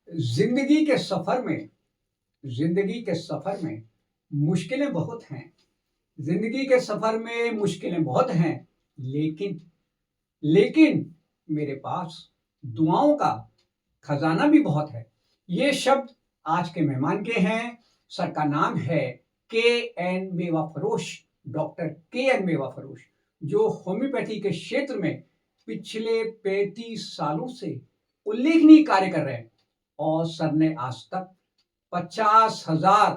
जिंदगी के सफर में जिंदगी के सफर में मुश्किलें बहुत हैं। जिंदगी के सफर में मुश्किलें बहुत हैं, लेकिन लेकिन मेरे पास दुआओं का खजाना भी बहुत है। ये शब्द आज के मेहमान के हैं। सर का नाम है के एन मेवा फरोश, डॉक्टर के एन मेवा फरोश, जो होम्योपैथी के क्षेत्र में पिछले 35 सालों से उल्लेखनीय कार्य कर रहे हैं। और सर ने आज तक 50,000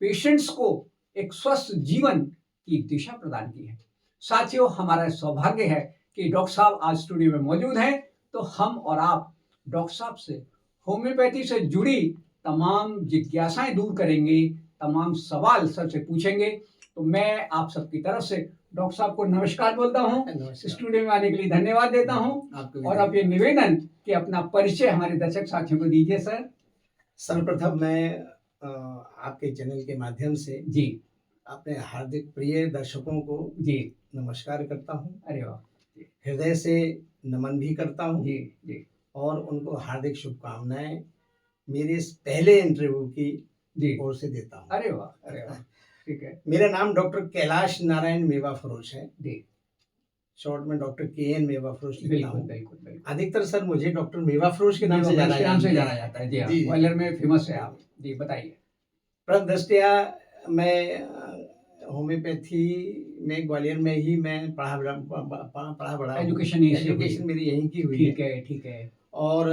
पेशेंट्स को एक स्वस्थ जीवन की दिशा प्रदान की है। साथियों, हमारा सौभाग्य है कि डॉक्टर साहब आज स्टूडियो में मौजूद हैं, तो हम और आप डॉक्टर साहब से होम्योपैथी से जुड़ी तमाम जिज्ञासाएं दूर करेंगे, तमाम सवाल सर से पूछेंगे। तो मैं आप सबकी तरफ से डॉक्टर साहब को नमस्कार बोलता हूँ, स्टूडियो में आने के लिए धन्यवाद देता हूँ, और अब ये निवेदन कि अपना परिचय हमारे दर्शक साथियों को दीजिए सर। सर्वप्रथम मैं आपके चैनल के माध्यम से जी अपने हार्दिक प्रिय दर्शकों को जी नमस्कार करता हूँ। अरे वाह, हृदय से नमन भी करता हूँ जी जी, और उनको हार्दिक शुभकामनाएं मेरे इस पहले इंटरव्यू की जी ओर से देता हूँ। अरे वाह, अरे वाह, ठीक है। मेरा नाम डॉक्टर कैलाश नारायण मेवा फरोश है। जी, शॉर्ट में डॉक्टर के एन मेवा फरोश लिखता बिल्कुल हूँ। बिल्कुल बिल्कुल। अधिकतर सर मुझे डॉक्टर मेवा फरोश के नाम से जाना जाता है। जी हाँ, जी, ग्वालियर में फेमस है आप। जी बताइए। प्रथम दृष्टया मैं होम्योपैथी में ग्वालियर में ही मैं पढ़ा बड़ा एजुकेशन मेरी यहीं की हुई है। ठीक है, ठीक है। और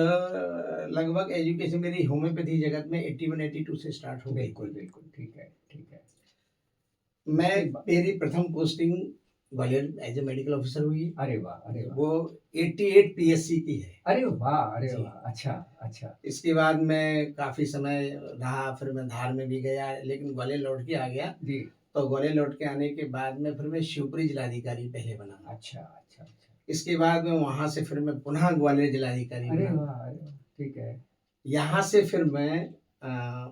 लगभग एजुकेशन मेरी होम्योपैथी जगत में 81-82 से स्टार्ट हो गई। बिल्कुल बिल्कुल, ठीक है, ठीक है। मैं मेरी प्रथम posting Gwalior as a medical officer हुई। अरे वाह, अरे वाह। वो 88 पीएससी की है। अरे वाह, अरे वाह, अच्छा अच्छा। इसके बाद मैं काफी समय रहा, फिर मैं धार में भी गया, लेकिन ग्वालियर लौट के आ गया। जी, तो ग्वालियर लौट के आने के बाद में फिर मैं शिवपुरी जिलाधिकारी पहले बना। अच्छा अच्छा अच्छा। इसके बाद में वहां से फिर मैं पुनः ग्वालियर जिलाधिकारी अरे बना। वाह, अरे वाह, ठीक है। यहाँ से फिर मैं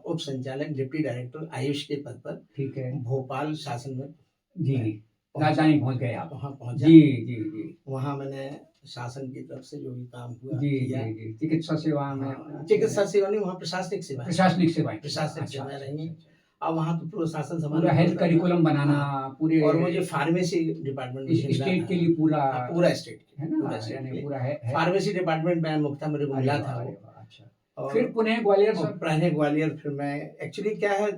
उप संचालक डिप्टी डायरेक्टर आयुष के पद पर, ठीक है, भोपाल शासन में जी राजधानी पहुंच गए आप। वहाँ पहुंचा। जी जी जी। वहाँ मैंने शासन की तरफ से जो भी काम हुआ जी जी जी, चिकित्सा सेवा में, चिकित्सा सेवा नहीं, वहाँ प्रशासनिक सेवा प्रशासनिक रही। अब वहाँ तो पूरा शासन पूरा हेल्थ करिकुलम बनाना पूरे, और मुझे फार्मेसी डिपार्टमेंट स्टेट के लिए पूरा स्टेट है ना, यानी पूरा है फार्मेसी डिपार्टमेंट में मुख्ता मेरे को मिला था। अच्छा, फिर पुणे ग्वालियर से, पुणे ग्वालियर फिर मैं एक्चुअली क्या है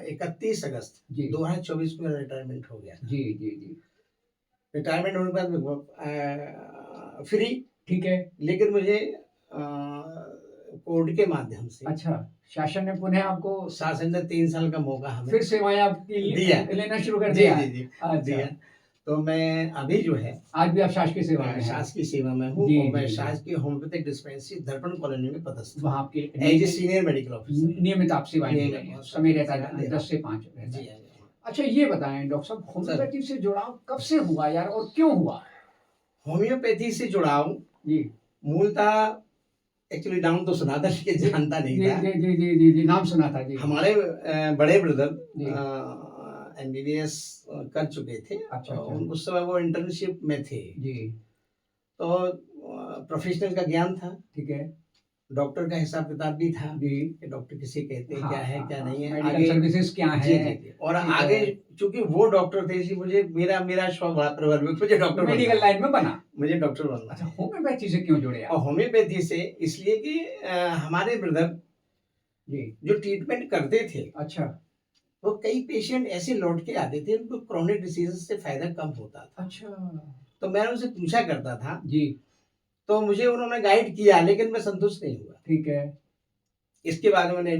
31 अगस्त 2024 में रिटायरमेंट हो गया। जी जी जी। रिटायरमेंट होने के बाद फ्री, ठीक है, लेकिन मुझे कोर्ट के माध्यम से, अच्छा, शासन ने पुनः आपको, शासन ने 3 साल का मौका हमें फिर सेवाएं आपकी लेना शुरू कर दिया। जी जी जी, दिया। तो मैं अभी जो है आज भी आप शासकीय सेवा में हैं? शासकीय सेवा में हूँ। मैं शासकीय होम्योपैथिक डिस्पेंसरी दर्पण कॉलोनी में पदस्थ, वहाँ आपके as a senior medical officer नियमित आप सेवाएं दे रहे हैं। समय रहता है 10 से 5 रहता है। अच्छा, ये बताएं डॉक्टर साहब, होम्योपैथी से जुड़ाव कब से हुआ यार, और क्यों हुआ? होम्योपैथी से जुड़ाव जी मूलतः एक्चुअली नाम तो सुना था लेकिन जानता नहीं था। जी जी जी जी जी, नाम सुना था जी। हमारे बड़े ब्रदर एमबीबीएस कर चुके थे। अच्छा, उस समय वो इंटर्नशिप में थे जी। तो प्रोफेशनल का ज्ञान था, ठीक है, डॉक्टर का हिसाब किताब भी था जी, कि डॉक्टर किसे कहते हैं, क्या है क्या नहीं है, आगे सर्विसेज क्या है। जी, और आगे चूंकि वो डॉक्टर थे, इसलिए मुझे मेरा शौक बड़ा प्रबल, मुझे डॉक्टर मेडिकल लाइन में बना, मुझे डॉक्टर बनना। अच्छा, होम्योपैथी से क्यों जुड़े आप? और होम्योपैथी से इसलिए कि हमारे ब्रदर जी जो ट्रीटमेंट करते थे, अच्छा, तो कई पेशेंट ऐसे लौट के आते थे उनको क्रोनिक डिसीज से फायदा कम होता था। अच्छा, तो मैं उनसे पूछा करता था जी, तो मुझे उन्होंने गाइड किया, लेकिन मैं संतुष्ट नहीं हुआ। ठीक है, इसके बाद मैंने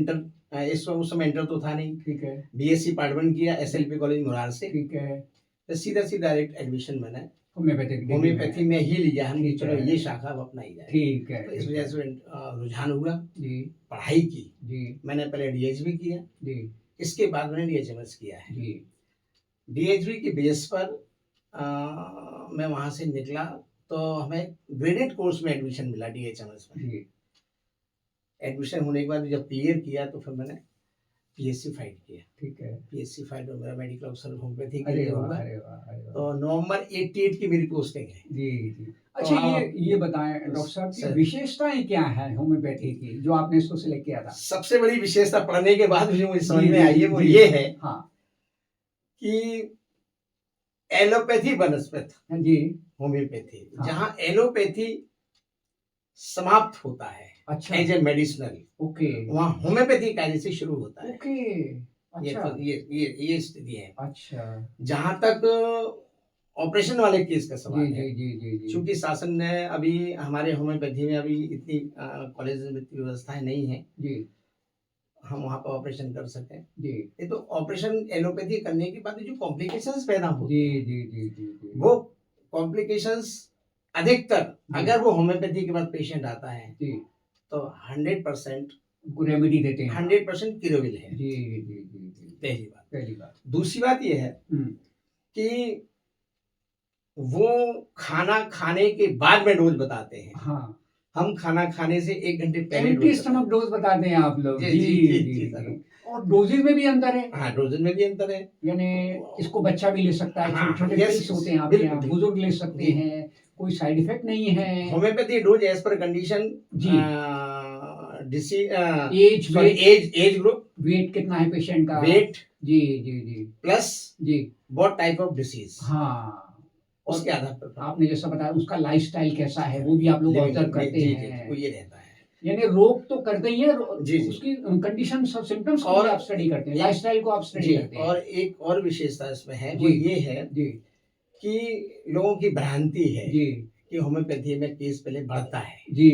उस समय इंटर तो था नहीं, ठीक है, बीएससी पार्ट 1 किया एसएलपी कॉलेज मुरार से, ठीक है, तो सीधा डायरेक्ट एडमिशन मैंने होम्योपैथी में ही लिया। हम चलो ये शाखा अब अपना ही जाए, ठीक है, तो इस वजह से रुझान हुआ जी, पढ़ाई की जी। मैंने पहले डीएचबी किया जी, इसके बाद मैंने डीएचएमएस किया है जी। डीएचबी के बेस पर मैं वहां से निकला तो हमें ग्रेडेड कोर्स में एडमिशन मिला डीएचएमएस में जी। एडमिशन होने के बाद जब क्लियर किया तो फिर मैंने पीएससी फाइट किया। ठीक है। पीएससी फाइट में मेरा मेडिकल ऑफिसर होम्योपैथी के अरे लिए वाह, होगा। अरे वाह, अरे वाह। तो नवंबर 88 की मेरी पोस्टिंग है। जी जी। अच्छा, ये बताएं डॉक्टर साहब की सर। विशेषताएं क्या है होम्योपैथी की जो आपने इसको सिलेक्ट किया था? सबसे बड़ी विशेषता पढ़ने के बाद जो मुझे समझ जी, में जी, आई है वो जी। ये है हाँ कि एलोपैथी बनस्पत जी। होम्योपैथी, हाँ। जहाँ एलोपैथी समाप्त होता है अच्छा। एज ए मेडिसिनल, ओके वहाँ होम्योपैथी कार्य से शुरू होता है। ओके। ये अच्छा तो ये स्थिति है। अच्छा। जहाँ तक ऑपरेशन वाले केस का जी सवाल जी है, जी जी जी। क्योंकि शासन ने अभी हमारे होम्योपैथी में अभी इतनी कॉलेज में इतनी व्यवस्थाएं नहीं है जी हम वहाँ पर ऑपरेशन कर सकें। जी ये तो ऑपरेशन एलोपैथी करने के बाद जो कॉम्प्लिकेशंस पैदा होते जी हैं, जी जी जी जी। वो कॉम्प्लिकेशंस अधिकतर जी। अगर वो होम्योपैथी के बाद पेशेंट आता है जी तो 100% उनको रेमेडी देते हैं। 100% क्यूरेबल है। जी जी जी जी। पहली बात। पहली बात। दूसरी बात ये है कि वो खाना खाने के बाद में डोज बताते हैं। हाँ, हम खाना खाने से 1 घंटे पहले एम्प्टी डोज स्टमक डोज बताते हैं आप लोग। जी, जी जी, जी जी, जी सर। जी। और डोजेज में भी अंतर है, हाँ, डोजेज में भी अंतर है। यानी इसको बच्चा भी ले सकता है, हाँ, छोटे छोटे yes, पिल्स होते हैं आपके बिल्कुल, यहाँ, बिल्कुल। बुजुर्ग ले सकते जी। हैं, कोई साइड इफेक्ट नहीं है। Homoeopathy dose as per condition जी। एज एज ग्रुप, वेट कितना है पेशेंट का, वेट जी जी जी प्लस जी। व्हाट टाइप ऑफ डिसीज, हाँ, उसके आधार पर आपने जैसा बताया उसका लाइफस्टाइल कैसा है वो भी आप लोग ऑब्जर्व करते हैं। वो ये रहता है। यानी रोग तो करते ही है, जी, जी। उसकी कंडीशन और सिम्टम्स को और भी आप स्टडी करते हैं, लाइफस्टाइल को आप स्टडी जी, करते हैं। और एक और विशेषता इसमें है, वो जी। ये है जी कि लोगों की भ्रांति है जी कि होम्योपैथी में केस पहले बढ़ता है। जी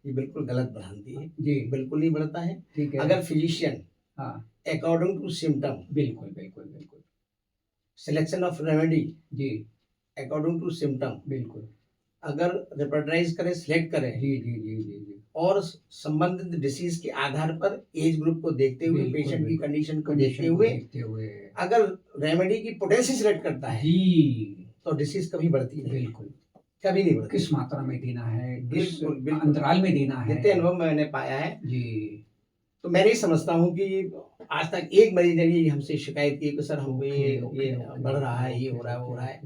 ये बिल्कुल गलत भ्रांति है। जी। बिल्कुल नहीं बढ़ता है। ठीक है। अगर फिजिशियन हाँ, अकॉर्डिंग टू सिम्टम बिल्कुल बिल्कुल बिल्कुल। सिलेक्शन ऑफ रेमेडी जी अकॉर्डिंग टू सिम्टम, बिल्कुल। अगर रिपर्टाइज करें, सिलेक्ट करें जी जी जी जी जी। और संबंधित डिसीज के आधार पर एज ग्रुप को देखते हुए, बिल्कुल, पेशेंट की बिल्कुल। कंडीशन को कंडीशन देखते को हुए देखते हुए अगर रेमेडी की पोटेंसी सिलेक्ट करता है जी तो डिसीज कभी बढ़ती नहीं, बिल्कुल। कभी नहीं बढ़ती। किस मात्रा में देना है, किस बिल्कुल, बिल्कुल। अंतराल में देना है, जितने अनुभव मैंने पाया है, जी। तो मैं नहीं समझता हूँ कि आज तक एक मरीज ने भी हमसे शिकायत की कि सर हमको ये बढ़ रहा है, ये हो रहा है, वो हो रहा है।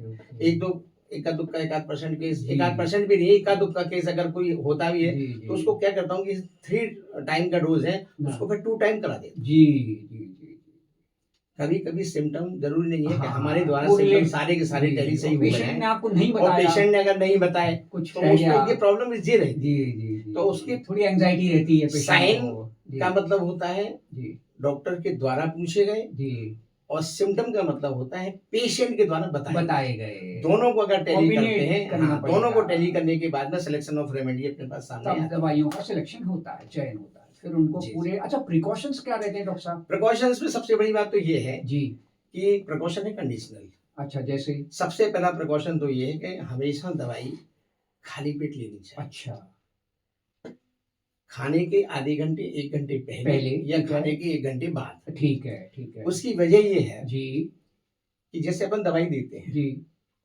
एकाध दुक्का 1-8% केस, 1-8% भी नहीं, एकाध दुक्का केस अगर कोई होता भी है तो उसको क्या करता हूँ कि 3 टाइम का डोज है, उसको फिर 2 टाइम करा देता हूँ। जी जी जी। कभी कभी सिम्टम जरूरी नहीं है कि हाँ, हमारे द्वारा वो सिम्टम relate- सारे के सारे जी, टैली जी। सही और हुए पेशेंट ने हैं आपको नहीं और बताया, पेशेंट ने अगर नहीं बताए कुछ तो रह उसमें गया। ये प्रॉब्लम ये रहती जी जी जी। तो उसकी थोड़ी एंजाइटी रहती है पेशेंट साइन को। जी, का मतलब होता है जी डॉक्टर के द्वारा पूछे गए जी और सिम्टम का मतलब होता है पेशेंट के द्वारा बताए गए। दोनों को अगर टैली Combinate करते हैं, करना हाँ, दोनों को पड़ेगा। टैली करने के बाद में सिलेक्शन ऑफ रेमेडी अपने पास सामने तब आता है। दवाइयों का सिलेक्शन होता है, चयन होता है, फिर उनको जी, पूरे। अच्छा, प्रिकॉशंस क्या रहते हैं डॉक्टर साहब? प्रिकॉशंस में सबसे बड़ी बात तो ये है जी। कि प्रिकॉशन है कंडीशनल। अच्छा, जैसे? सबसे पहला प्रिकॉशन तो ये है कि हमेशा दवाई खाली पेट लेनी चाहिए। अच्छा, खाने के आधे घंटे 1 घंटे पहले या ठीक है। खाने के 1 घंटे बाद। ठीक है ठीक है। उसकी वजह ये है जी कि जैसे अपन दवाई देते हैं जी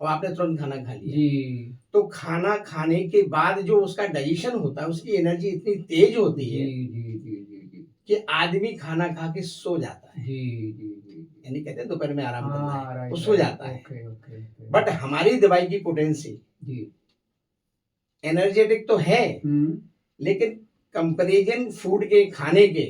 और आपने तुरंत खाना खा लिया, जी तो खाना खाने के बाद जो उसका डाइजेशन होता है उसकी एनर्जी इतनी तेज होती जी है जी जी जी जी कि आदमी खाना खा के सो जाता है। जी जी जी। यानी कहते हैं दोपहर में आराम करना हाँ, है, राइट, वो सो राइट। जाता है। Okay okay okay. बट हमारी दवाई की पोटेंसी जी। एनर्जेटिक तो है, लेकिन कंपैरिजन फूड के खाने के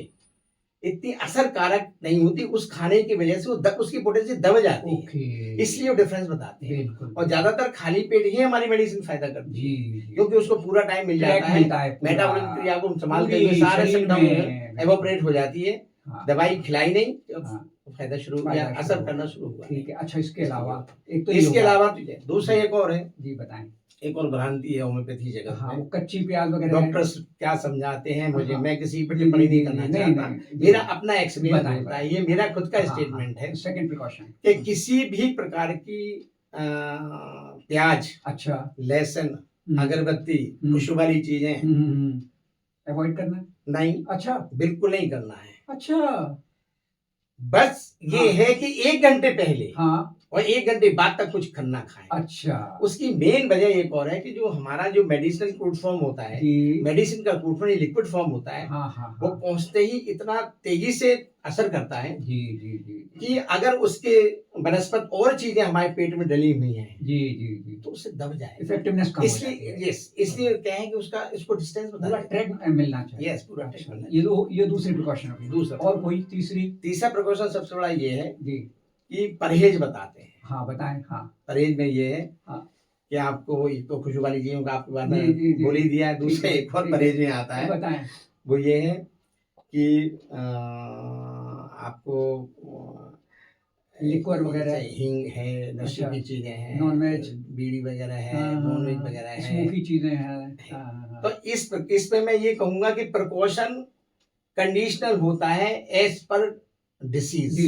इतनी असरकारक नहीं होती। उस खाने की वजह से वो उसकी पोटेंसी दब जाती है, ओके। इसलिए वो डिफरेंस बताते हैं। बिल्कुल। और ज्यादातर खाली पेट ही हमारी मेडिसिन फायदा करती जी है, जी। क्योंकि उसको पूरा टाइम मिल ट्रैक जाता है, मिलता है पूरा। मेटाबॉलिक क्रिया को संभालते पूरी हुए सारे शरीर सिम्टम में। एवोपरेट हो जाती है। हाँ। दवाई खिलाई नहीं, हाँ। फायदा शुरू फायदा या शुरू असर हुआ। करना शुरू हुआ। ठीक है। अच्छा, इसके अलावा एक तो ये इसके होगा। अलावा दूसरा एक और है, जी बताएं। एक और भ्रांति है होम्योपैथी जगत हाँ, में। वो कच्ची प्याज वगैरह। डॉक्टर्स क्या समझाते हैं मुझे, हाँ। मैं किसी पर जी, टिप्पणी जी, नहीं जी, करना नहीं, चाहता। नहीं, मेरा अपना एक्सपीरियंस बताएं, होता है, ये मेरा खुद का स्टेटमेंट है सेकंड प्रिकॉशन कि किसी भी प्रकार की प्याज, अच्छा, लहसुन, अगरबत्ती, खुशबू वाली चीजें अवॉइड करना है। नहीं, अच्छा बिल्कुल नहीं करना है। अच्छा। बस ये हाँ। है कि 1 घंटे पहले हाँ और 1 घंटे बाद तक कुछ खाना खाएं। अच्छा, उसकी मेन वजह एक और है कि जो हमारा जो मेडिसिनल फूड फॉर्म होता है, मेडिसिन का फूड फॉर्म लिक्विड फॉर्म होता है, वो पहुंचते ही इतना तेजी से असर करता है कि अगर उसके बनस्पत और चीजें हमारे पेट में डली हुई हैं तो उससे दब जाए, इफेक्टिवनेस कम हो जाती है। इसलिए कहें कि उसका इसको डिस्टेंस पूरा ट्रैक मिलना चाहिए। यस, पूरा ट्रैक मिलना। ये दूसरी प्रिकॉशन होगी। दूसरा और कोई तीसरा प्रिकॉशन सबसे बड़ा ये है कि परहेज बताते हैं। हाँ, बताएं। हाँ, परहेज में ये है कि आपको एक तो खुशबू वाली चीजों का आपके बारे में बोल ही दिया है। दूसरा एक और परहेज में आता है, बताएं। वो ये है कि आपको लिक्वर वगैरह, हींग है, नशे की चीजें हैं, नॉन वेज, बीड़ी वगैरह है, नॉन वेज वगैरह है, स्मोकी चीजें हैं। तो इस पे मैं ये कहूंगा कि प्रिकॉशन कंडीशनल होता है as per disease,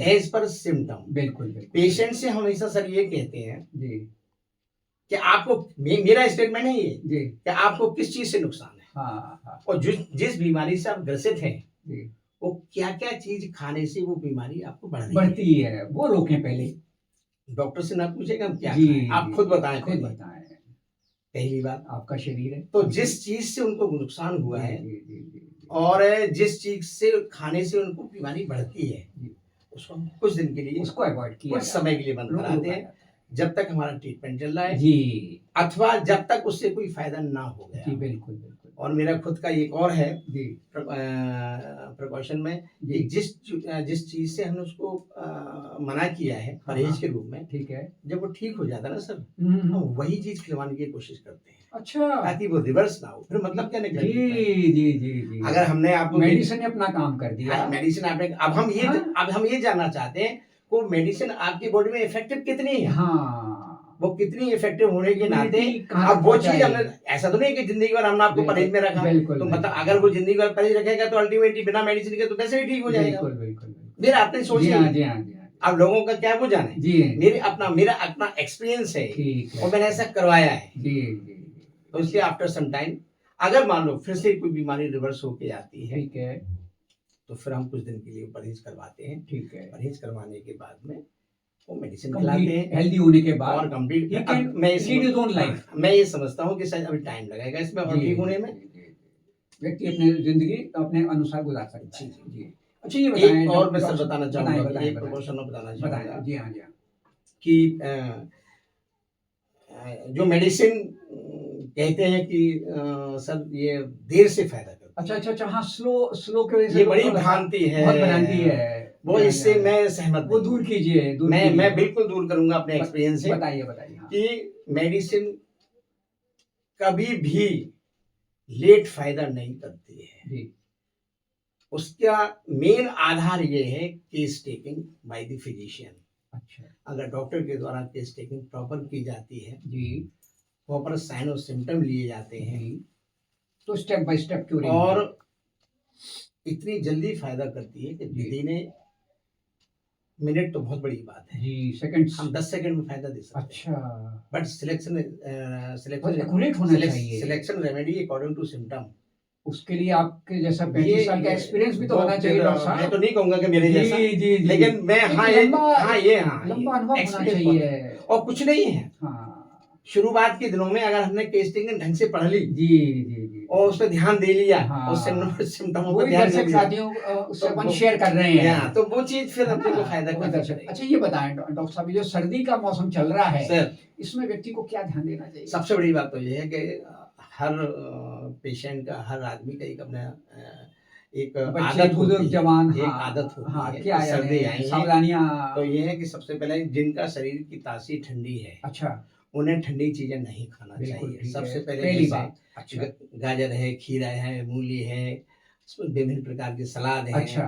as per symptom. बिल्कुल। पेशेंट से हमेशा सर ये कहते हैं कि आपको, मेरा स्टेटमेंट है ये कि आपको किस चीज से नुकसान है, और जिस बीमारी से आप ग्रसित हैं वो क्या क्या चीज खाने से वो बीमारी आपको बढ़ती है, वो रोकें। पहले डॉक्टर से ना पूछेगा हम क्या खाएं, आप खुद बताएं। पहली बात आपका शरीर है, तो जिस चीज से उनको नुकसान हुआ है और जिस चीज से खाने से उनको बीमारी बढ़ती है, उसको हम कुछ दिन के लिए, उसको अवॉइड किया, कुछ समय के लिए बंद कराते हैं, जब तक हमारा ट्रीटमेंट चल रहा है अथवा जब तक उससे कोई फायदा ना हो गया। बिल्कुल। और मेरा खुद का एक और है प्रिकॉशन में, जिस चीज से हमने उसको मना किया है परहेज के रूप में, ठीक है, जब वो ठीक हो जाता है ना सर, हम वही चीज खिलवाने की कोशिश करते हैं। अच्छा, ताकि वो रिवर्स ना हो। फिर मतलब क्या निकला? जी। अगर हमने आपको मेडिसिन ने अपना काम कर दिया, मेडिसिन आपने, अब हम ये जानना चाहते हैं वो मेडिसिन आपकी बॉडी में इफेक्टिव कितनी है। वो कितनी इफेक्टिव होने के नाते अब वो चीज हमने, ऐसा तो नहीं कि जिंदगी भर हमने आपको परहेज में रखा, तो मतलब अगर वो जिंदगी भर परहेज रखेगा तो अल्टीमेटली बिना मेडिसिन के तो वैसे ही ठीक हो जाएगा। बिल्कुल। फिर आपने सोचिए, अब लोगों का क्या वो जाने, मेरा अपना एक्सपीरियंस है और मैंने ऐसा करवाया है। तो इसलिए आफ्टर सम टाइम अगर मान लो फिर से कोई बीमारी रिवर्स होके आती है, ठीक है, तो फिर हम कुछ दिन के लिए परहेज करवाते हैं। ठीक है, परहेज करवाने के बाद में वो मेडिसिन खिलाते हैं, हेल्दी होने के बाद, और कंप्लीट मैं ये समझता हूँ कि शायद अभी टाइम लगेगा इसमें और ठीक होने में। व्यक्ति अपनी जिंदगी अपने अनुसार गुजार सकता है। जी। अच्छा, ये बताएं, एक और मैं सर बताना चाहूँगा, एक प्रिकॉशन बताना चाहूँगा। जी हाँ, कि जो मेडिसिन कहते हैं कि सर ये देर से फायदा करता है। अच्छा। हाँ, स्लो की वजह से ये बड़ी भ्रांति है, बहुत भ्रांति है वो। इससे मैं सहमत, वो दूर कीजिए। मैं बिल्कुल दूर करूंगा अपने एक्सपीरियंस से। बताइए। हाँ। कि मेडिसिन कभी भी लेट फायदा नहीं करती है जी। उसका मेन आधार ये है case taking by the physician. अच्छा, अगर डॉक्टर के द्वारा केस टेकिंग प्रॉपर की जाती है जी, प्रॉपर साइन और सिम्टम लिए जाते हैं, तो स्टेप बाय स्टेप क्यों, और इतनी जल्दी फायदा करती है कि दीदी मिनट तो बहुत बड़ी बात है जी, सेकंड, हम 10 सेकंड में फायदा दे सकते हैं। अच्छा, but selection remedy according to symptom, उसके लिए आपके जैसा 35 साल का एक्सपीरियंस भी तो होना चाहिए डॉक्टर साहब। मैं तो नहीं कहूंगा कि मेरे जैसा, लेकिन मैं लंबा अनुभव होना चाहिए, और कुछ नहीं है। शुरुआत के दिनों में अगर हमने केस टेकिंग ढंग से पढ़ ली जी, और उस पर ध्यान दे लिया, और सिम्टमों पर ध्यान दे लिया, साथियों उससे अपन शेयर कर रहे हैं, तो वो चीज फिर अपने को फायदा करता है। अच्छा, ये बताएं डॉक्टर साहब, जो सर्दी का मौसम चल रहा है सर, इसमें व्यक्ति को क्या ध्यान देना चाहिए? सबसे बड़ी बात तो ये है कि हर पेशेंट का, हर आदमी का एक अपना एक आदत, बुजुर्ग जवान, एक आदत होती है। क्या सर्दी सावधानियां, तो ये है कि सबसे पहले जिनका शरीर की तासीर ठंडी है, अच्छा, उन्हें ठंडी चीजें नहीं खाना चाहिए। सबसे पहले बात, अच्छा, गाजर है, खीरा है, मूली है, विभिन्न प्रकार की सलाद है, अच्छा,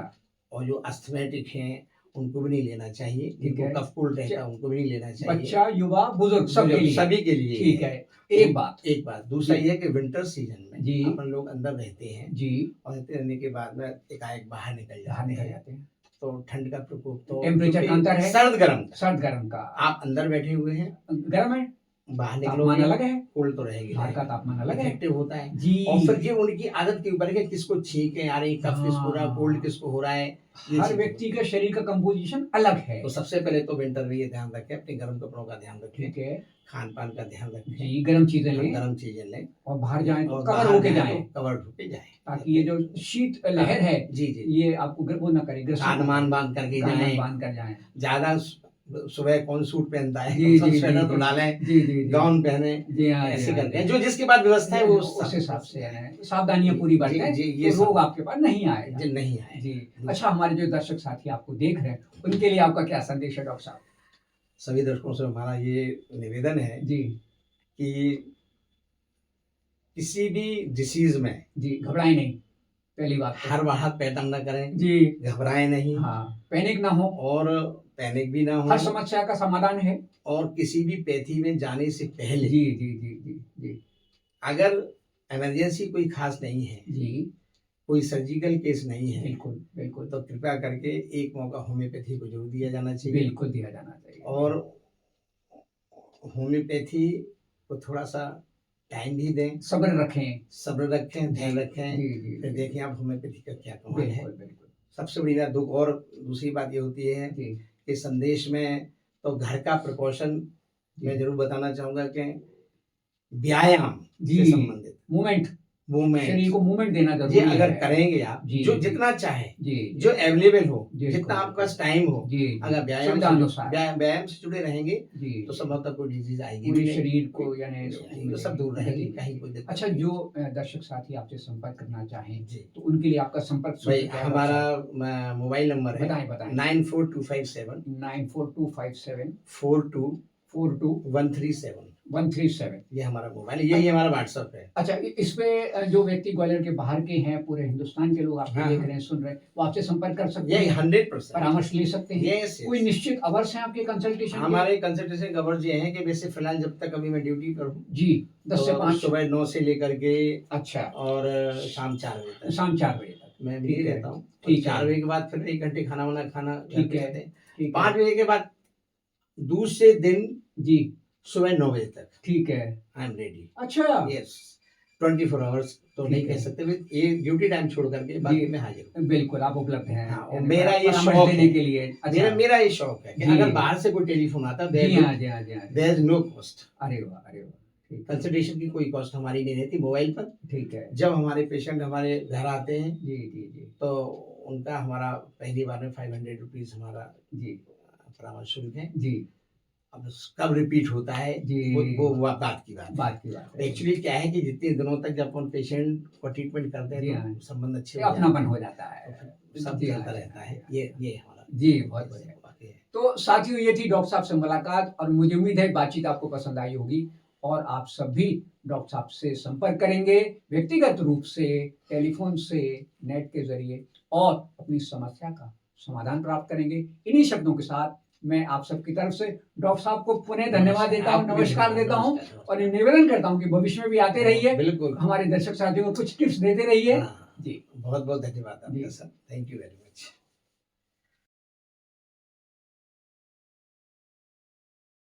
और जो अस्थमेटिक हैं उनको भी नहीं लेना चाहिए, जिनको कफ कोल्ड रहता है उनको भी नहीं लेना चाहिए। बच्चा, युवा, बुजुर्ग, सभी के लिए, ठीक है। एक बात दूसरा ये है कि विंटर सीजन में जी, अपन लोग अंदर रहते हैं जी, और रहने के बाद में एकाएक बाहर निकल जाते हैं, तो ठंड का प्रकोप, तो टेम्परेचर का अंतर है, सर्द गर्म का, आप अंदर बैठे हुए हैं, गर्म है, बाहर तापमान निकलोगे अलग है, कोल्ड तो रहेगी, बाहर का तापमान अलग है इफेक्टिव होता है। जी। और फिर ये उनकी आदत के ऊपर है कि किसको छींके आ रही, कफ किसको हो रहा है, कोल्ड किसको हो रहा है, ये हर चीजें व्यक्ति का शरीर का कंपोजिशन अलग है। तो सबसे पहले तो विंटर में ये ध्यान रखें, अपने गर्म कपड़ों का ध्यान रखें, ठीक है खान पान का ध्यान रखें जी, गर्म चीजें लें गर्म चीजें लें और बाहर जाएं तो और कवर बाहर होके जाएं जाएं, तो कवर होके जाएं, ताकि ये जो शीत लहर है जी जी ये आपको वो ना करे, ग्रसित ना कानमान करे। बांध करके कानमान जाएं, बांध कर जाएं। ज्यादा सुबह कौन सूट पहनता है, जी कौन सा जी जी स्वेटर तो जी डालें, जी जी जी गाउन पहने, जी हाँ जी ऐसे हाँ करके जी। जो जिसके पास व्यवस्था है वो उस हिसाब से है, सावधानियां पूरी बरतें जी, ये तो रोग आपके पास नहीं आएगा जी नहीं आए जी। अच्छा, हमारे जो दर्शक साथी आपको देख रहे हैं उनके लिए आपका क्या संदेश है डॉक्टर साहब? सभी दर्शकों से हमारा ये निवेदन है जी कि किसी भी डिसीज में जी घबराएं नहीं, पहली बात तो। हर बात पैटर्न न करें जी घबराएं नहीं हाँ, पैनिक ना हो, और पैनिक भी ना हो, हर समस्या का समाधान है और किसी भी पैथी में जाने से पहले जी जी जी जी जी अगर इमरजेंसी कोई खास नहीं है, जी कोई सर्जिकल केस नहीं है, बिल्कुल बिल्कुल, तो कृपया करके एक मौका होम्योपैथी को जरूर दिया जाना चाहिए, बिल्कुल दिया जाना चाहिए। और होम्योपैथी को थोड़ा सा टाइम भी दें, सब्र रखें, सब्र रखें, ध्यान रखें, जी जी फिर देखें आप होम्योपैथी का क्या कमाल है। बिल्कुल बिल्कुल सबसे बड़ी बात दुख और दूसरी बात ये होती है जी कि संदेश में तो घर का प्रिकॉशन मैं जरूर बताना चाहूंगा कि व्यायाम जी, से संबंधित मूवमेंट, मूवमेंट शरीर को मूवमेंट देना ये जरूरी अगर है करेंगे आप जी, जो जी। जितना चाहे जी जो अवेलेबल हो, जी, जितना जी। आपके पास टाइम हो, जी अगर व्यायाम सुविधानुसार व्यायाम से जुड़े रहेंगे जी तो संभवतः कोई डिजीज आएगी पूरे भी नहीं, शरीर को यानी तो सब दूर रहेंगे, कहीं कोई दिक्कत अच्छा, नहीं। जो दर्शक साथी आपसे संपर्क करना चाहें जी तो उनके लिए आपका संपर्क भाई सूत्र क्या है? हमारा मोबाइल नंबर है बताएं बताएं 94257 94257 42137 42137। ये हमारा मोबाइल है, यही हमारा व्हाट्सएप है। अच्छा, इस पे जो व्यक्ति ग्वालियर के बाहर के हैं, पूरे हिंदुस्तान के लोग आपको हाँ, देख रहे हैं, सुन रहे हैं, वो आपसे संपर्क कर सकते ये हैं, 100% परामर्श ले सकते हैं। यस कोई निश्चित अवर्स हैं आपके कंसल्टेशन के? हमारे कंसल्टेशन कवर्स ये हैं कि वैसे फिलहाल जब तक अभी मैं ड्यूटी पर हूँ जी 10 से तो 5 सुबह 9 से लेकर के अच्छा और शाम 4 बजे तक शाम 4 बजे तक मैं ठीक भी है, रहता हूँ। ठीक है। 4 बजे के बाद फिर 1 घंटे खाना वाना खाना ठीक है, ठीक ठीक है 5 बजे के बाद दूसरे दिन जी सुबह 9 बजे तक ठीक है। I am ready. अच्छा यस 24 आवर्स तो ठीक नहीं है। कह सकते, ये ड्यूटी टाइम छोड़ करके बाकी जी। मैं हाजिर हूँ। बिल्कुल आप उपलब्ध हैं हाँ, और यानी मेरा ये परामर्श शौक देने है। के लिए। अच्छा मेरा ये शौक है कि जी। अगर बाहर से कोई टेलीफोन आता है जी हाँ जी हाँ जी हाँ जी। देयर इज नो कॉस्ट, अरे वाह ठीक है, कंसल्टेशन की कोई कॉस्ट हमारी नहीं रहती। मोबाइल पर ठीक है जब हमारे पेशेंट हमारे घर आते हैं जी जी जी तो उनका हमारा पहली बार में 500 रुपीज हमारा जी परामर्श शुल्क है। जी अब कब रिपीट होता है जी वो बात की बात है। एक्चुअली क्या है कि जितने दिनों तक जब अपन पेशेंट को ट्रीटमेंट करते जी हैं हाँ। तो संबंध अच्छे ये हो अपनापन जाते हो हैं, जाता है, तो सब जी हाँ, चलता जी रहता हाँ, है। जी हाँ। ये हमारा जी बहुत बढ़िया। बाकी है। तो साथियों, ये थी डॉक्टर साहब से मुलाकात और मुझे उम्मीद है बातचीत आपको पसंद आई होगी और आप सब भी डॉक्टर साहब से संपर्क करेंगे व्यक्तिगत रूप से, टेलीफोन से, नेट के जरिए और अपनी समस्या का समाधान प्राप्त करेंगे। इन्हीं शब्दों के साथ मैं आप सबकी तरफ से डॉक्टर साहब को पुनः धन्यवाद देता हूँ, नमस्कार देता हूँ और निवेदन करता हूँ कि भविष्य में भी आते रहिए, बिल्कुल हमारे दर्शक साथियों को कुछ टिप्स देते रहिए। हाँ, जी बहुत बहुत धन्यवाद जी। आपका sir, thank you very much.